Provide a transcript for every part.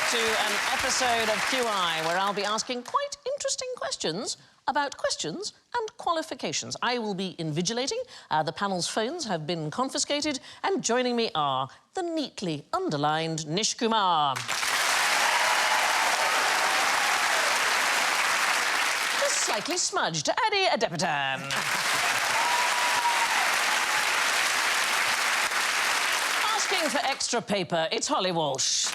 To an episode of QI where I'll be asking quite interesting questions about questions and qualifications. I will be invigilating. The panel's phones have been confiscated, and joining me are the neatly underlined Nish Kumar. The slightly smudged Adi Adepitan. Asking for extra paper, it's Holly Walsh.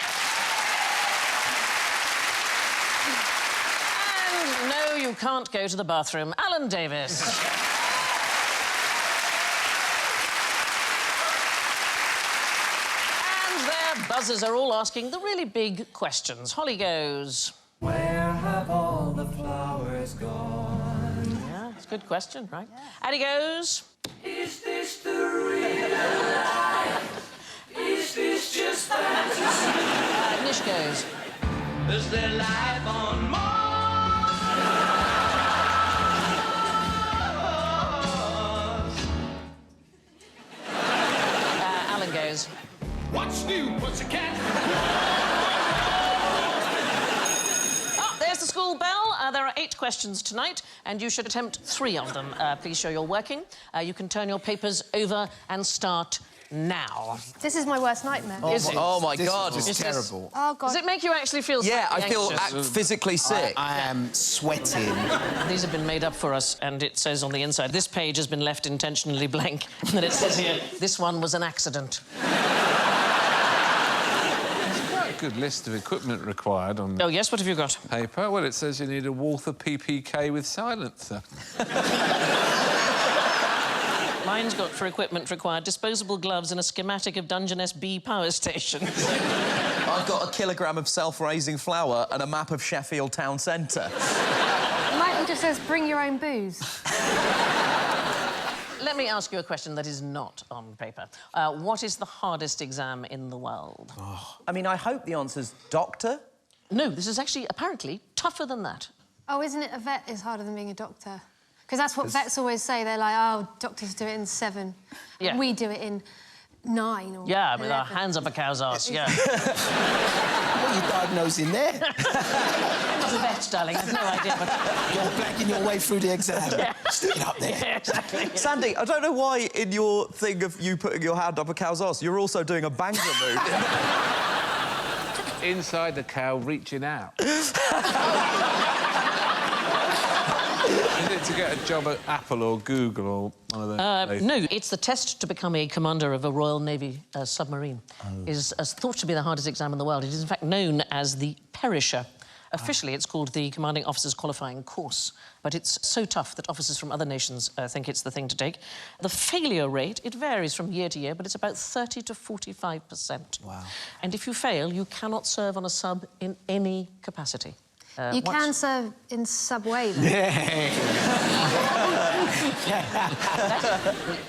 No, you can't go to the bathroom. Alan Davis. And their buzzers are all asking the really big questions. Holly goes... Where have all the flowers gone? Yeah, it's a good question, right? Yeah. Addie goes... Is this the real life? Is this just fantasy? Nish goes... Is there life on Mars? Alan goes... What's new, pussycat? Oh, there's the school bell. There are 8 questions tonight, and you should attempt 3 of them. Please show you're working. You can turn your papers over and start now. This is my worst nightmare. Oh my God, This is terrible. Oh, God. Does it make you actually feel Yeah, I slightly feel anxious? physically sick. I am sweating. These have been made up for us, and it says on the inside, this page has been left intentionally blank, and it says here, this one was an accident. Quite a good list of equipment required on the Oh, yes, what have you got? paper. Well, it says you need a Walther PPK with silencer. Mine's got for equipment required disposable gloves and a schematic of Dungeness B power station. I've got a kilogram of self-raising flour and a map of Sheffield town centre. Mine just says, bring your own booze. Let me ask you a question that is not on paper. What is the hardest exam in the world? Oh. I mean, I hope the answer's doctor. No, this is actually apparently tougher than that. Oh, isn't it a vet is harder than being a doctor? Because that's what vets always say. They're like, oh, doctors do it in 7. Yeah. We do it in 9 or Yeah, with 11. our hands up a cow's arse, yeah. What are you diagnosing there? I'm not a vet, darling, I have no idea. But... You're blacking your way through the exam. Yeah. Stick it up there. Yeah, exactly. Sandy, I don't know why in your thing of you putting your hand up a cow's arse, you're also doing a Bhangra move. Inside the cow, reaching out. Is it to get a job at Apple or Google or one of those? No, it's the test to become a commander of a Royal Navy submarine. Is thought to be the hardest exam in the world. It is, in fact, known as the Perisher. Officially, it's called the Commanding Officers Qualifying Course, but it's so tough that officers from other nations think it's the thing to take. The failure rate, it varies from year to year, but it's about 30 to 45%. Wow. And if you fail, you cannot serve on a sub in any capacity. You can serve in Subway, though. The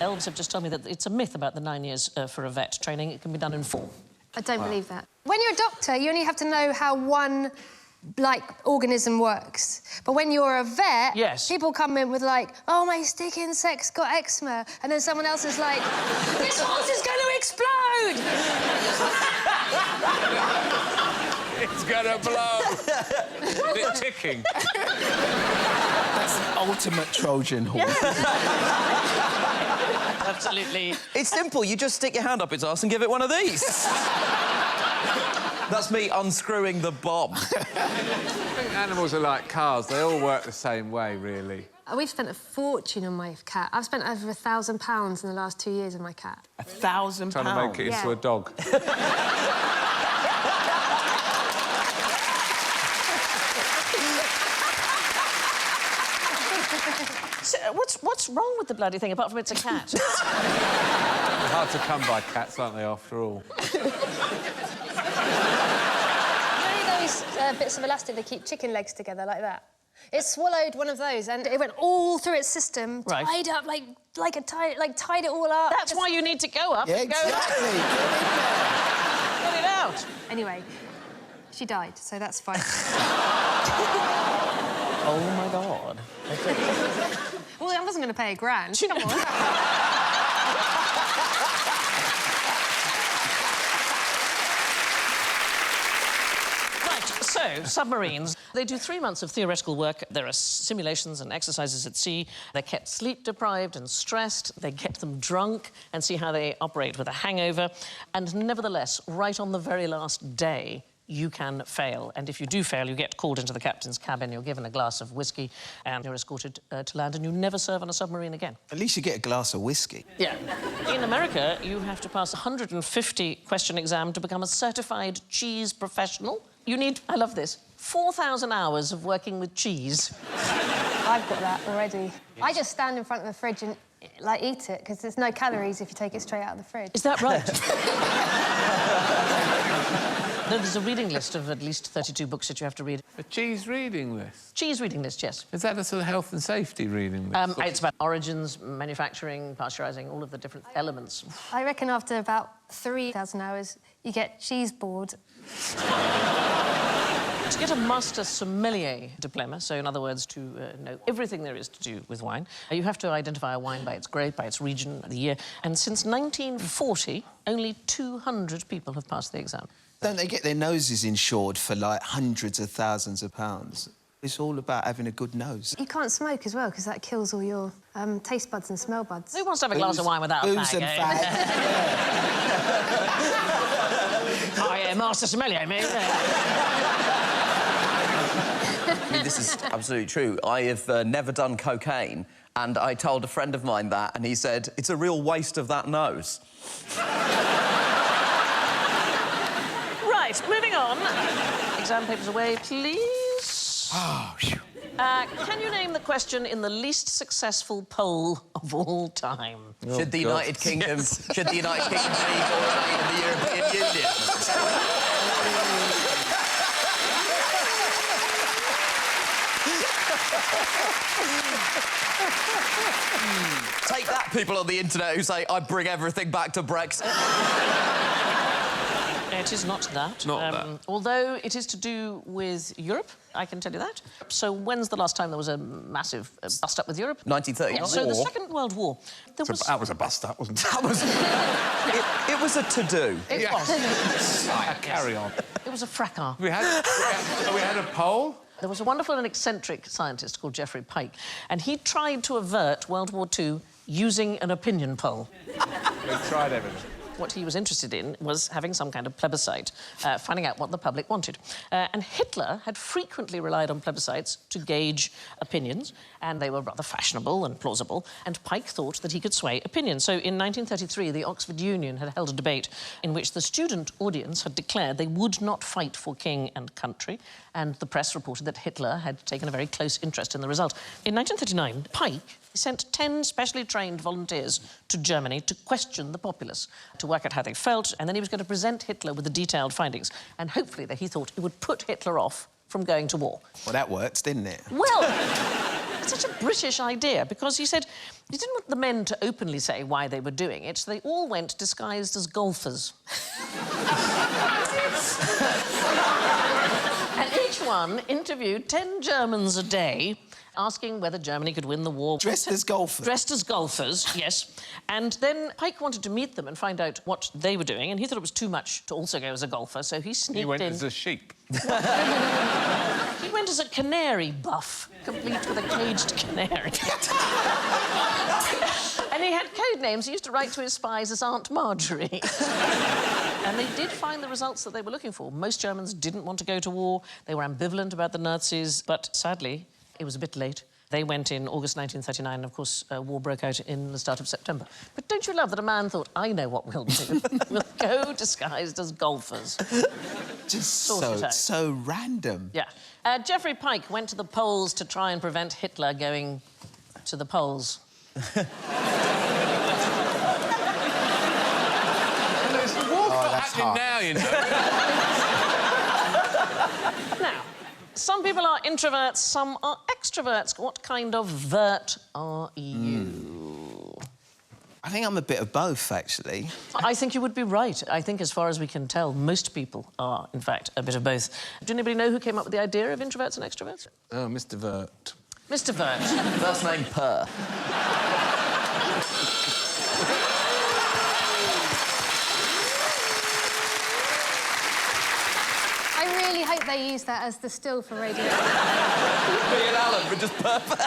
elves have just told me that it's a myth about the 9 years for a vet training. It can be done in 4. I don't believe that. When you're a doctor, you only have to know how one, organism works. But when you're a vet, yes, people come in with, oh, my stick insect's got eczema, and then someone else is like, this horse is going to explode! It's gonna blow! Is it ticking? That's the ultimate Trojan horse. Absolutely. It's simple. You just stick your hand up its arse and give it one of these. That's me unscrewing the bomb. I think animals are like cars. They all work the same way, really. We've spent a fortune on my cat. I've spent over £1,000 in the last 2 years on my cat. £1,000? Trying to make it into a dog. So, what's wrong with the bloody thing, apart from it's a cat? The hard to come by cats, aren't they, after all? You know those bits of elastic that keep chicken legs together like that? It swallowed one of those and it went all through its system, Right. tied up tied it all up. That's why you need to go up Yeah, and go exactly. get it out. Anyway, she died, so that's fine. Oh, my God. Well, I wasn't going to pay £1,000. Come on. Right, so, submarines. They do 3 months of theoretical work. There are simulations and exercises at sea. They're kept sleep-deprived and stressed. They get them drunk and see how they operate with a hangover. And nevertheless, right on the very last day, you can fail. And if you do fail, you get called into the captain's cabin, you're given a glass of whiskey, and you're escorted to land, and you never serve on a submarine again. At least you get a glass of whiskey. Yeah. In America, you have to pass a 150-question exam to become a certified cheese professional. You need, I love this, 4,000 hours of working with cheese. I've got that already. I just stand in front of the fridge and, eat it, because there's no calories if you take it straight out of the fridge. Is that right? No, there's a reading list of at least 32 books that you have to read. A cheese reading list? Cheese reading list, yes. Is that a sort of health and safety reading list? It's about origins, manufacturing, pasteurising, all of the different elements. I reckon after about 3,000 hours, you get cheese bored. To get a master sommelier diploma, so in other words, to know everything there is to do with wine, you have to identify a wine by its grape, by its region, the year. And since 1940, only 200 people have passed the exam. Don't they get their noses insured for, like, hundreds of thousands of pounds? It's all about having a good nose. You can't smoke as well, because that kills all your taste buds and smell buds. Who wants to have a glass of wine without a Booze fag, and eh? fag. Oh, yeah, master sommelier, mate. I mean, this is absolutely true. I have never done cocaine, and I told a friend of mine that, and he said, it's a real waste of that nose. Right, moving on. Exam papers away, please. Oh, phew. Can you name the question in the least successful poll of all time? Should the United Kingdom be already in the European Union? Take that, people on the internet who say I bring everything back to Brexit. It is not that. Not that. Although it is to do with Europe, I can tell you that. So when's the last time there was a massive bust-up with Europe? 1939. Yeah, so the Second World War. There was... That was a bust-up, wasn't it? That was... it was a to-do. It was. Carry on. It was a fracas. We had a poll? There was a wonderful and eccentric scientist called Geoffrey Pike, and he tried to avert World War II using an opinion poll. We tried everything. What he was interested in was having some kind of plebiscite, finding out what the public wanted. And Hitler had frequently relied on plebiscites to gauge opinions, and they were rather fashionable and plausible, and Pike thought that he could sway opinion. So in 1933, the Oxford Union had held a debate in which the student audience had declared they would not fight for king and country, and the press reported that Hitler had taken a very close interest in the result. In 1939, Pike sent 10 specially trained volunteers to Germany to question the populace, to work out how they felt, and then he was going to present Hitler with the detailed findings. And hopefully, he thought it would put Hitler off from going to war. Well, that worked, didn't it? Well, it's such a British idea, because he said he didn't want the men to openly say why they were doing it, so they all went disguised as golfers. And each one interviewed 10 Germans a day, asking whether Germany could win the war. Dressed as golfers? Dressed as golfers, yes. And then Pike wanted to meet them and find out what they were doing, and he thought it was too much to also go as a golfer, so he sneaked in... He went as a sheep. He went as a canary buff, complete with a caged canary. And he had code names. He used to write to his spies as Aunt Marjorie. And they did find the results that they were looking for. Most Germans didn't want to go to war. They were ambivalent about the Nazis, but sadly, it was a bit late. They went in August 1939, and of course, war broke out in the start of September. But don't you love that a man thought, I know what we'll do. We'll go disguised as golfers. Just Sort it out. so random. Yeah. Geoffrey Pike went to the polls to try and prevent Hitler going to the polls. that's happening hard. now, you know. Now, some people are introverts, some are extroverts. What kind of vert are you? I think I'm a bit of both, actually. I think you would be right. I think, as far as we can tell, most people are, in fact, a bit of both. Do anybody know who came up with the idea of introverts and extroverts? Oh, Mr. Vert. Mr. Vert. First name Per. I really hope they use that as the still for radio. Me and Alan were just perfect.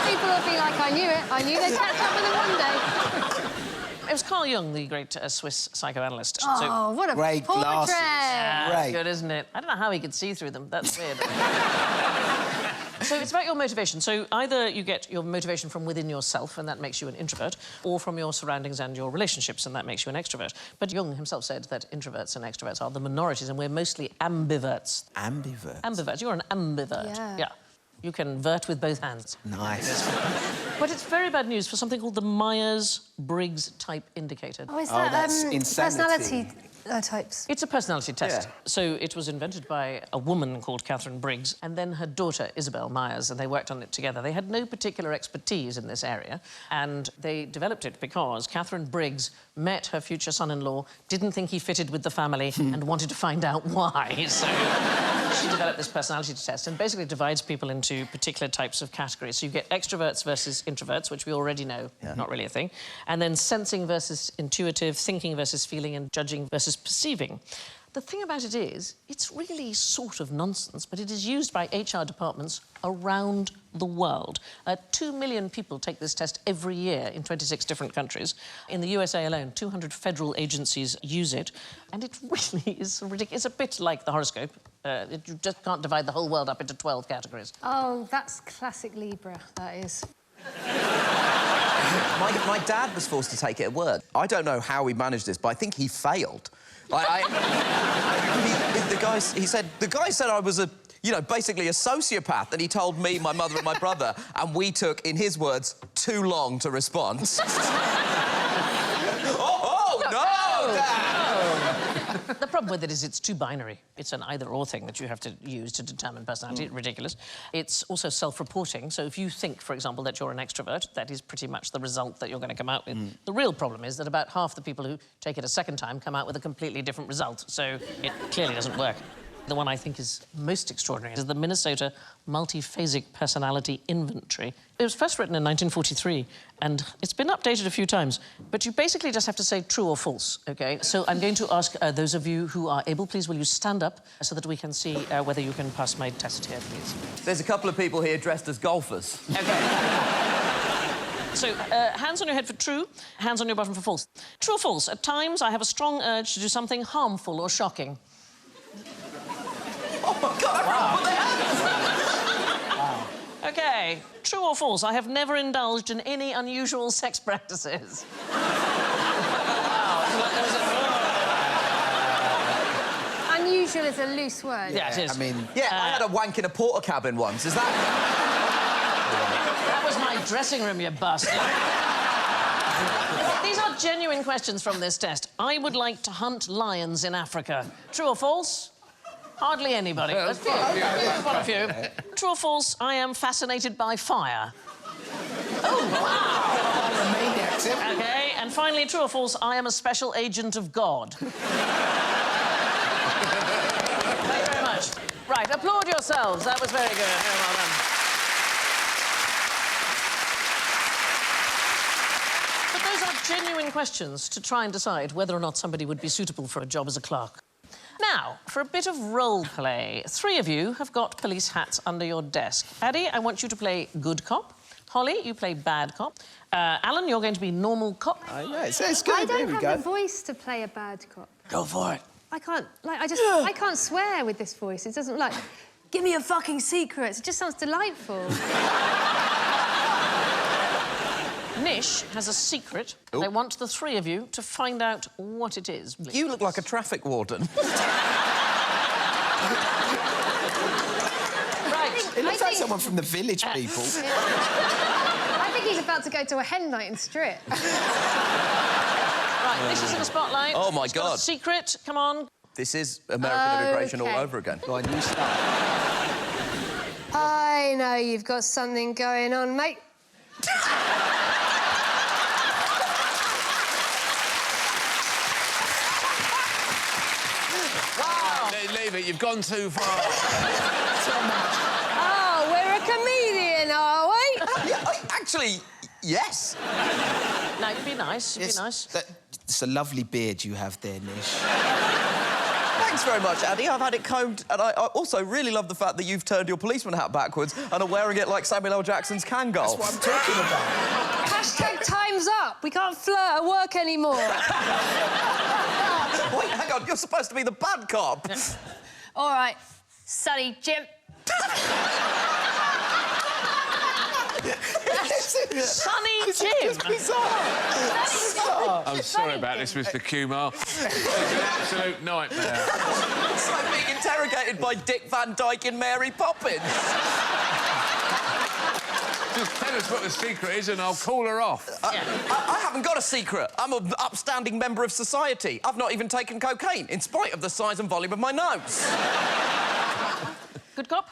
People will be like, I knew it. I knew they'd catch up with them one day. It was Carl Jung, the great Swiss psychoanalyst. Oh, what a Great portrait! glasses. Great. Good, isn't it? I don't know how he could see through them. That's weird. So it's about your motivation. So either you get your motivation from within yourself, and that makes you an introvert, or from your surroundings and your relationships, and that makes you an extrovert. But Jung himself said that introverts and extroverts are the minorities, and we're mostly ambiverts. Ambivert. Ambivert. You're an ambivert. Yeah. You can vert with both hands. Nice. But it's very bad news for something called the Myers-Briggs Type Indicator. Oh, is Oh, that that's insanity. personality types? It's a personality test. Yeah. So it was invented by a woman called Catherine Briggs and then her daughter, Isabel Myers, and they worked on it together. They had no particular expertise in this area, and they developed it because Catherine Briggs met her future son-in-law, didn't think he fitted with the family, and wanted to find out why. So she developed this personality test and basically divides people into particular types of categories. So you get extroverts versus introverts, which we already know, not really a thing, and then sensing versus intuitive, thinking versus feeling, and judging versus perceiving. The thing about it is, it's really sort of nonsense, but it is used by HR departments around the world. 2 million people take this test every year in 26 different countries. In the USA alone, 200 federal agencies use it, and it really is ridiculous. It's a bit like the horoscope. You just can't divide the whole world up into 12 categories. Oh, that's classic Libra, that is. My dad was forced to take it at work. I don't know how he managed this, but I think he failed. The guy said I was basically a sociopath, and he told me, my mother and my brother, and we took, in his words, too long to respond. No, Dad! The problem with it is it's too binary. It's an either-or thing that you have to use to determine personality. Ridiculous. It's also self-reporting, so if you think, for example, that you're an extrovert, that is pretty much the result that you're going to come out with. The real problem is that about half the people who take it a second time come out with a completely different result, so it clearly doesn't work. The one I think is most extraordinary is the Minnesota Multiphasic Personality Inventory. It was first written in 1943, and it's been updated a few times, but you basically just have to say true or false, OK? So I'm going to ask those of you who are able, please, will you stand up so that we can see whether you can pass my test here, please. There's a couple of people here dressed as golfers. OK. So, hands on your head for true, hands on your bottom for false. True or false? At times, I have a strong urge to do something harmful or shocking. Oh, my God, everyone put their hands! OK, true or false? I have never indulged in any unusual sex practices. Unusual is a loose word. Yeah, it is. I mean... Yeah, I had a wank in a porta cabin once. Is that... That was my dressing room, you bastard. These are genuine questions from this test. I would like to hunt lions in Africa. True or false? Hardly anybody. Quite a few. True or false? I am fascinated by fire. Oh, wow! OK, and finally, true or false? I am a special agent of God. Thank you very much. Right, applaud yourselves. That was very good. Very well done. But those are genuine questions to try and decide whether or not somebody would be suitable for a job as a clerk. Now, for a bit of role play, 3 of you have got police hats under your desk. Paddy, I want you to play good cop. Holly, you play bad cop. Alan, you're going to be normal cop. yeah, it's good. I There don't we have go. the voice to play a bad cop. Go for it. I can't, like, I can't swear with this voice. It doesn't, like, give me your fucking secrets. It just sounds delightful. Nish has a secret. I want the 3 of you to find out what it is. Please. You look like a traffic warden. Right. It looks I like think- someone from the Village People. I think he's about to go to a hen night in Strit. Right. This is in the spotlight. Oh, my It's got God. a secret. Come on. This is American immigration all Okay. over again. Go on, you start. I know you've got something going on, mate. Wow. Leave it, you've gone too far. Oh, we're a comedian, are we? Actually, yes. No, you'd be nice. You'd be nice. It's a lovely beard you have there, Nish. Thanks very much, Addy. I've had it combed, and I also really love the fact that you've turned your policeman hat backwards and are wearing it like Samuel L. Jackson's Kangol. That's what I'm talking about. Hashtag time's up. We can't flirt at work anymore. Wait, hang on. You're supposed to be the bad cop. All right, Sonny Jim. Sunny Jim. I'm sorry about this, Mr. Kumar. It's an absolute nightmare. It's like being interrogated by Dick Van Dyke and Mary Poppins. Just tell us what the secret is and I'll call her off. I haven't got a secret. I'm an upstanding member of society. I've not even taken cocaine, in spite of the size and volume of my nose. Good cop?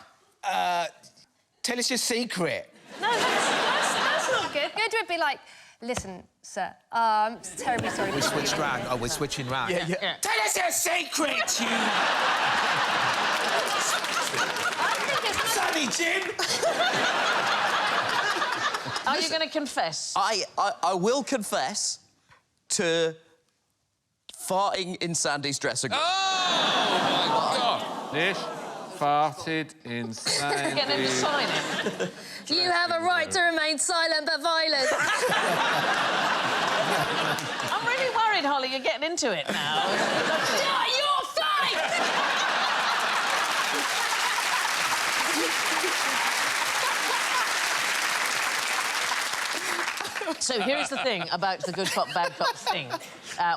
Tell us your secret. No, that's not good. Good would be like, listen, sir, I'm terribly sorry. We switched round. Oh, we're switching round. Yeah. Tell us your secret, you... Sonny Jim! Are you going to confess? I will confess to farting in Sandy's dressing room. Oh, my God. Nish farted in Sandy's... Get him to sign it. You have a right to remain silent but violent. I'm really worried, Holly. You're getting into it now. Shut your face! So here's the thing about the good cop, bad cop thing.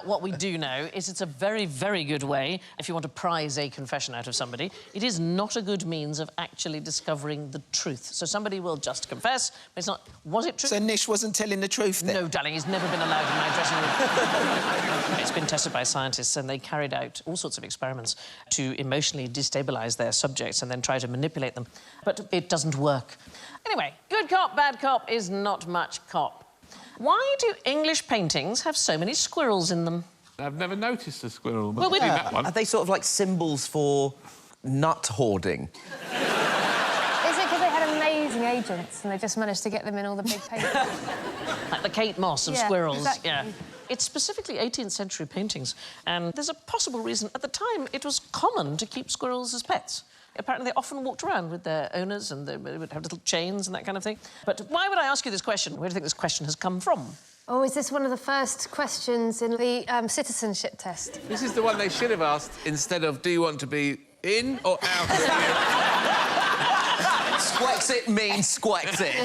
What we do know is it's a very, very good way, if you want to prize a confession out of somebody, it is not a good means of actually discovering the truth. So somebody will just confess, but it's not... Was it true? So Nish wasn't telling the truth then? No, darling, he's never been allowed in my dressing room. It's been tested by scientists, and they carried out all sorts of experiments to emotionally destabilise their subjects and then try to manipulate them. But it doesn't work. Anyway, good cop, bad cop is not much cop. Why do English paintings have so many squirrels in them? I've never noticed a squirrel. Well, I've seen that one. Are they sort of like symbols for nut hoarding? Is it because they had amazing agents and they just managed to get them in all the big paintings? Like the Kate Moss of Yeah, squirrels. exactly. Yeah. It's specifically 18th century paintings, and there's a possible reason. At the time, it was common to keep squirrels as pets. Apparently, they often walked around with their owners and they would have little chains and that kind of thing. But why would I ask you this question? Where do you think this question has come from? Oh, is this one of the first questions in the citizenship test? This is the one they should have asked instead of, do you want to be in or out of here? Squexit means Squexit.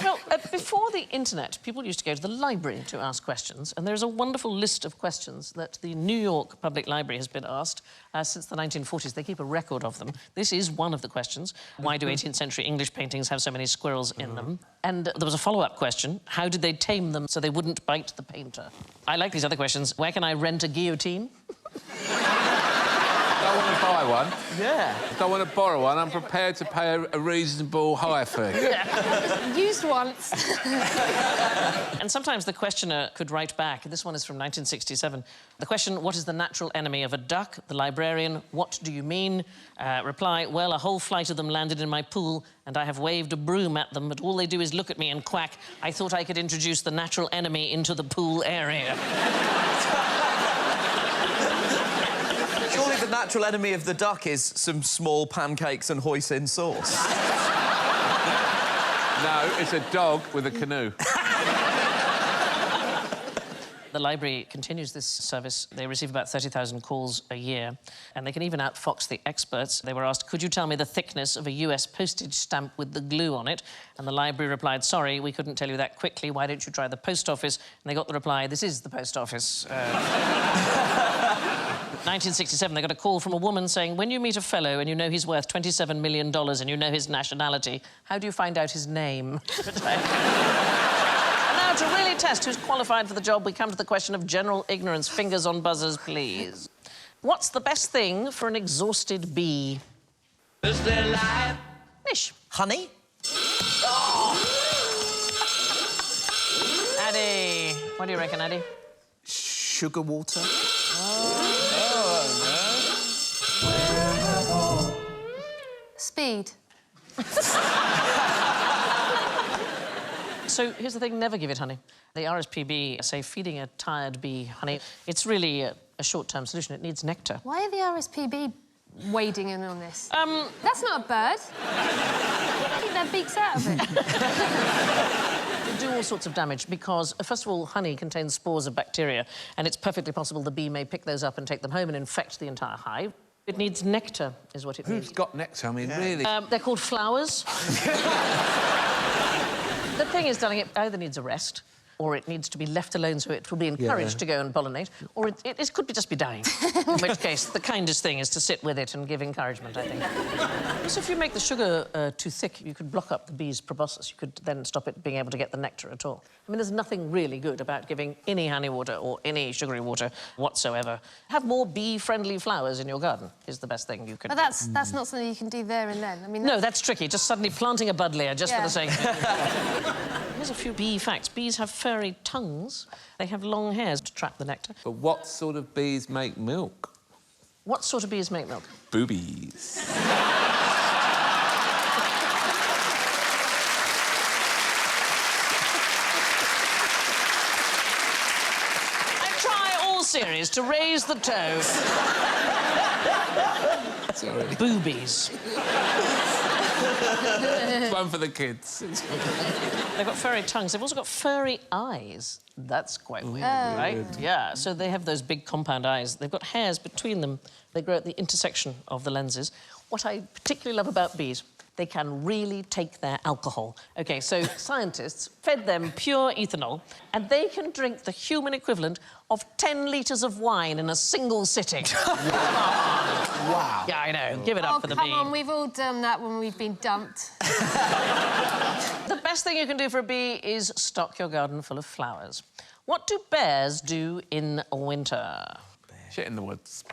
Well, before the internet, people used to go to the library to ask questions, and there's a wonderful list of questions that the New York Public Library has been asked since the 1940s. They keep a record of them. This is one of the questions. Why do 18th century English paintings have so many squirrels in them? And there was a follow-up question. How did they tame them so they wouldn't bite the painter? I like these other questions. Where can I rent a guillotine? I don't want to buy one. Yeah. I don't want to borrow one. I'm prepared to pay a reasonable hire fee. Used once. And sometimes the questioner could write back. This one is from 1967. The question, what is the natural enemy of a duck? The librarian, what do you mean? Reply, well, a whole flight of them landed in my pool and I have waved a broom at them, but all they do is look at me and quack. I thought I could introduce the natural enemy into the pool area. Surely the natural enemy of the duck is some small pancakes and hoisin sauce. No, it's a dog with a canoe. The library continues this service. They receive about 30,000 calls a year, and they can even outfox the experts. They were asked, could you tell me the thickness of a US postage stamp with the glue on it? And the library replied, sorry, we couldn't tell you that quickly. Why don't you try the post office? And they got the reply, this is the post office. 1967, they got a call from a woman saying, when you meet a fellow and you know he's worth $27 million and you know his nationality, how do you find out his name? And now Now, to really test who's qualified for the job, we come to the question of general ignorance. Fingers on buzzers, please. What's the best thing for an exhausted bee? Nish. Honey? Addy. What do you reckon, Addy? Sugar water? Speed. So here's the thing, never give it honey. The RSPB say feeding a tired bee honey, it's really a short-term solution. It needs nectar. Why are the RSPB wading in on this? That's not a bird. Keep their beaks out of it. They do all sorts of damage because, first of all, honey contains spores of bacteria, and it's perfectly possible the bee may pick those up and take them home and infect the entire hive. It needs nectar, is what it needs. Who's got nectar? I mean, really? They're called flowers. The thing is, darling, it either needs a rest, or it needs to be left alone so it will be encouraged to go and pollinate, or it could just be dying. In which case, the kindest thing is to sit with it and give encouragement, I think. Also, if you make the sugar too thick, you could block up the bee's proboscis. You could then stop it being able to get the nectar at all. I mean, there's nothing really good about giving any honey water or any sugary water whatsoever. Have more bee-friendly flowers in your garden is the best thing you can But do. that's not something you can do there and then. I mean, No, that's tricky. Just suddenly planting a buddleia just for the sake of it. Here's a few bee facts. Bees have furry tongues. They have long hairs to trap the nectar. But what sort of bees make milk? What sort of bees make milk? Boobies. I try all series to raise the toe. Sorry. Boobies. One for the kids. They've got furry tongues. They've also got furry eyes. That's quite weird, right? Yeah, so they have those big compound eyes. They've got hairs between them. They grow at the intersection of the lenses. What I particularly love about bees, they can really take their alcohol. OK, so scientists fed them pure ethanol, and they can drink the human equivalent of 10 litres of wine in a single sitting. Wow. Yeah, I know. Give it up for the bee. come on, we've all done that when we've been dumped. The best thing you can do for a bee is stock your garden full of flowers. What do bears do in winter? Shit in the woods.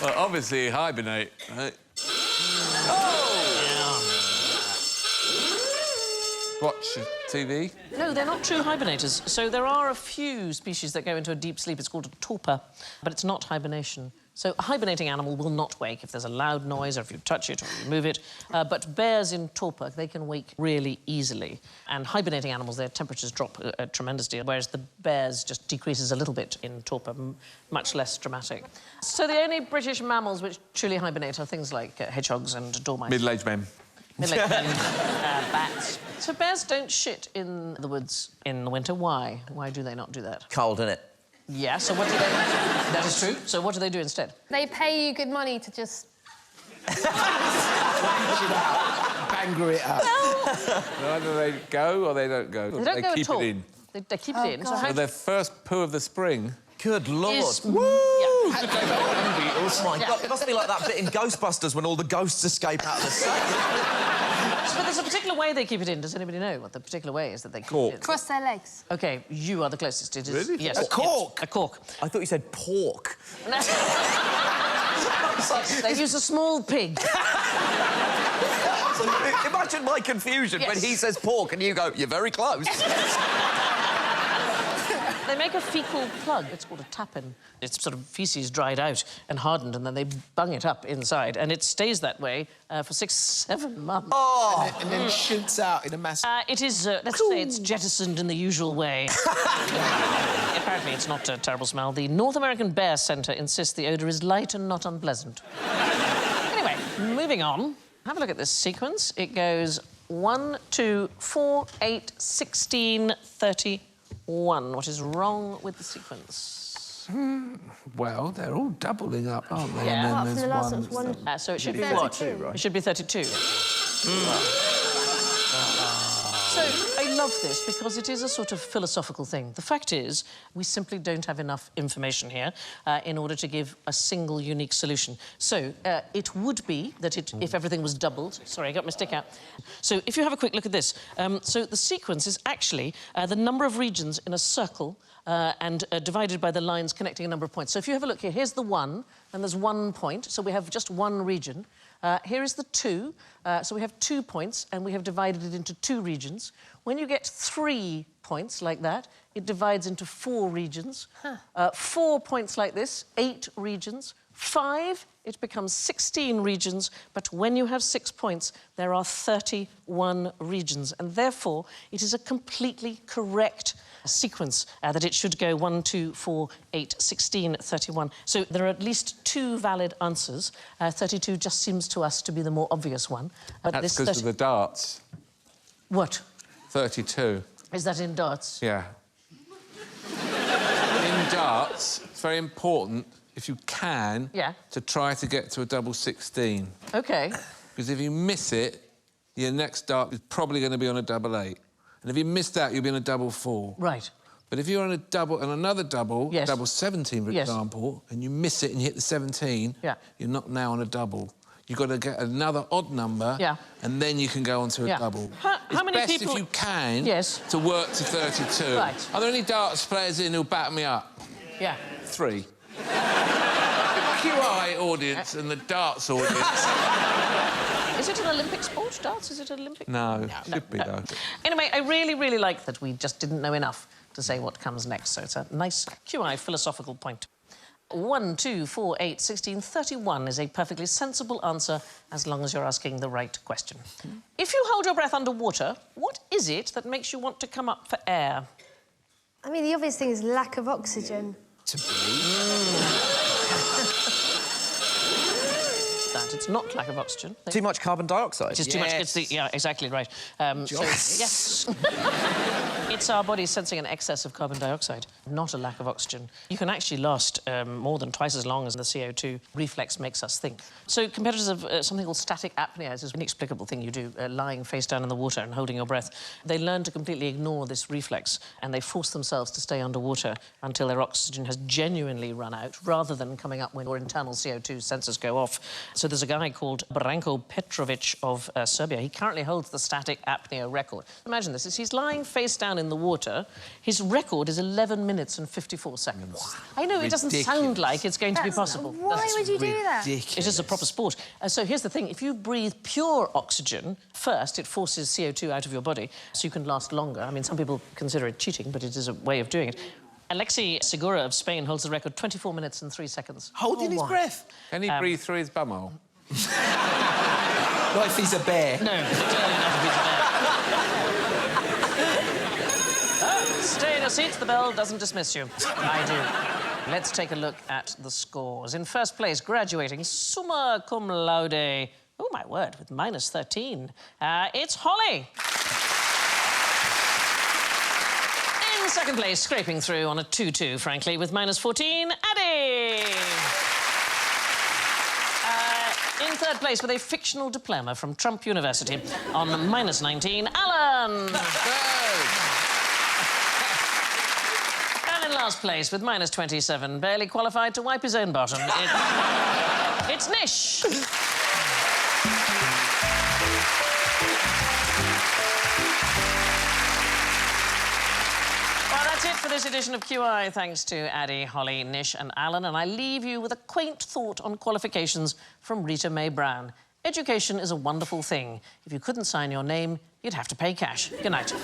Well, obviously hibernate, right? Watch TV. No, they're not true hibernators. So there are a few species that go into a deep sleep. It's called a torpor, but it's not hibernation. So a hibernating animal will not wake if there's a loud noise or if you touch it or you move it. But bears in torpor, they can wake really easily. And hibernating animals, their temperatures drop tremendously, whereas the bears just decreases a little bit in torpor, much less dramatic. So the only British mammals which truly hibernate are things like hedgehogs and dormice. Middle-aged men. Middle-aged men, bats. So bears don't shit in the woods in the winter. Why? Why do they not do that? Cold, innit? Yeah, so what do they... That is true. So what do they do instead? They pay you good money to just... Banger it up. Either they go or they don't go. They don't go keep at all. it in. They keep it in. So how So their first poo of the spring. Good Lord. is... Woo! Yeah. Oh, my God. It must be like that bit in Ghostbusters when all the ghosts escape out of the sea. But there's a particular way they keep it in. Does anybody know what the particular way is that they keep Cork. it in? Cross their legs. OK, you are the closest. It is... Really? Yes. A cork? Yes, a cork. I thought you said pork. They use a small pig. Imagine my confusion when Yes. he says pork and you go, you're very close. They make a fecal plug. It's called a tappin. It's sort of faeces dried out and hardened, and then they bung it up inside, and it stays that way for 6-7 months. Oh! And then shoots out in a massive... It is, let's say it's jettisoned in the usual way. Apparently it's not a terrible smell. The North American Bear Centre insists the odour is light and not unpleasant. Anyway, moving on. Have a look at this sequence. It goes 1, 2, 4, 8, 16, 31. What is wrong with the sequence? Well, they're all doubling up, aren't they? Yeah. Apart And from then the last there's one's one... So it should be 32. what? It should be 32. So I love this because it is a sort of philosophical thing. The fact is, we simply don't have enough information here in order to give a single unique solution. So it would be that if everything was doubled... Sorry, I got my stick out. So if you have a quick look at this, so the sequence is actually the number of regions in a circle and divided by the lines connecting a number of points. So if you have a look here, here's the 1, and there's 1 point, so we have just 1 region. Here is the 2, so we have 2 points, and we have divided it into 2 regions. When you get 3 points like that, it divides into 4 regions. 4 points like this, 8 regions. 5, it becomes 16 regions, but when you have 6 points, there are 31 regions, and therefore it is a completely correct sequence that it should go 1, 2, 4, 8, 16, 31. So there are at least 2 valid answers. 32 just seems to us to be the more obvious one. But That's because of the darts. What? 32. Is that in darts? Yeah. In darts, it's very important, if you can, to try to get to a double 16. OK. Because if you miss it, your next dart is probably going to be on a double 8. And if you miss that, you'll be on a double 4. Right. But if you're on a double and another double, Yes. double 17, for example, and you miss it and you hit the 17, you're not now on a double. You've got to get another odd number, and then you can go on to a double. How many best people... if you can to work to 32. Right. Are there any darts players in who'll back me up? Yeah. 3. The QI audience and the darts audience. Is it an Olympic sport, darts? Is it an Olympic? No, should be, though. Anyway, I really, really like that we just didn't know enough to say what comes next, so it's a nice QI philosophical point. 1, 2, 4, 8, 16, 31 is a perfectly sensible answer as long as you're asking the right question. If you hold your breath underwater, what is it that makes you want to come up for air? I mean, the obvious thing is lack of oxygen. To breathe. That it's not lack of oxygen. Too much carbon dioxide. It is too much. It's the, yeah, exactly right. So, yes. It's our body sensing an excess of carbon dioxide, not a lack of oxygen. You can actually last more than twice as long as the CO2 reflex makes us think. So competitors of something called static apnea is an inexplicable thing you do, lying face down in the water and holding your breath. They learn to completely ignore this reflex, and they force themselves to stay underwater until their oxygen has genuinely run out, rather than coming up when your internal CO2 sensors go off. So there's a guy called Branko Petrovic of Serbia. He currently holds the static apnea record. Imagine this. He's lying face down in the water. His record is 11 minutes and 54 seconds. Wow. I know, it doesn't sound like it's going to be possible. Why would you do that? It is a proper sport. So here's the thing. If you breathe pure oxygen, first, it forces CO2 out of your body, so you can last longer. I mean, some people consider it cheating, but it is a way of doing it. Alexei Segura of Spain holds the record 24 minutes and 3 seconds. Holding his breath. Can he breathe through his bumhole? Not if he's a bear. No, certainly not if he's a bear. Stay in your seats, the bell doesn't dismiss you. I do. Let's take a look at the scores. In first place, graduating summa cum laude. Oh, my word, with minus 13. It's Holly. In second place, scraping through on a 2-2, frankly, with minus 14, Addy. In third place, with a fictional diploma from Trump University, on minus 19, Alan. And in last place, with minus 27, barely qualified to wipe his own bottom, it's Nish. Well, that's it for this edition of QI. Thanks to Addy, Holly, Nish and Alan. And I leave you with a quaint thought on qualifications from Rita Mae Brown. Education is a wonderful thing. If you couldn't sign your name, you'd have to pay cash. Good night.